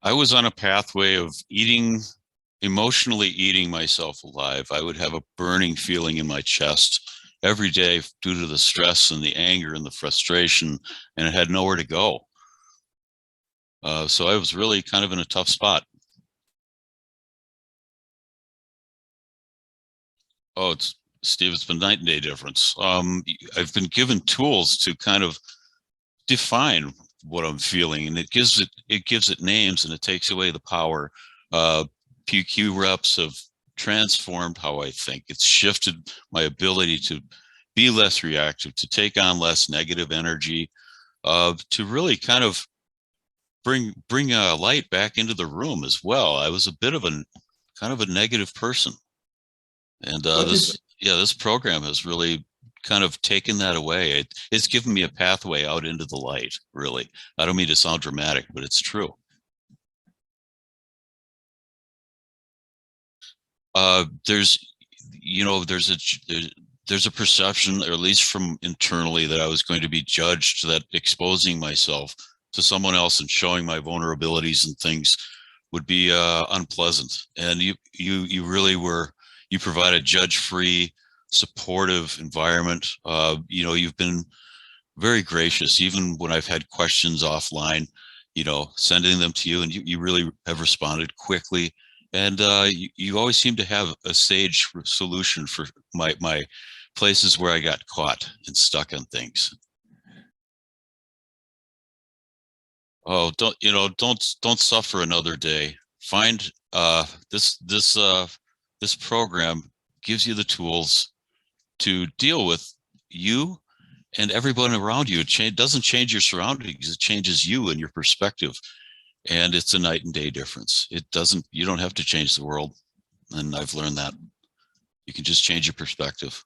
I was on a pathway of emotionally eating myself alive. I would have a burning feeling in my chest every day due to the stress and the anger and the frustration, and it had nowhere to go. So I was really kind of in a tough spot. Oh, Steve, it's been night and day difference. I've been given tools to kind of define what I'm feeling, and it gives it names, and it takes away the power. Uh, PQ reps have transformed how I think. It's shifted my ability to be less reactive, to take on less negative energy, to really kind of bring a light back into the room as well. I was a bit of a kind of a negative person, and What did this program has really kind of taken that away. It's given me a pathway out into the light, really. I don't mean to sound dramatic, but it's true. There's, there's a perception, or at least from internally, that I was going to be judged, that exposing myself to someone else and showing my vulnerabilities and things would be unpleasant. And you really were, you provide a judge-free, supportive environment. You've been very gracious, even when I've had questions offline, sending them to you, and you really have responded quickly. And you always seem to have a sage solution for my places where I got caught and stuck on things. Oh, don't suffer another day. Find this program gives you the tools to deal with you and everyone around you. It doesn't change your surroundings. It changes you and your perspective. And it's a night and day difference. You don't have to change the world. And I've learned that you can just change your perspective.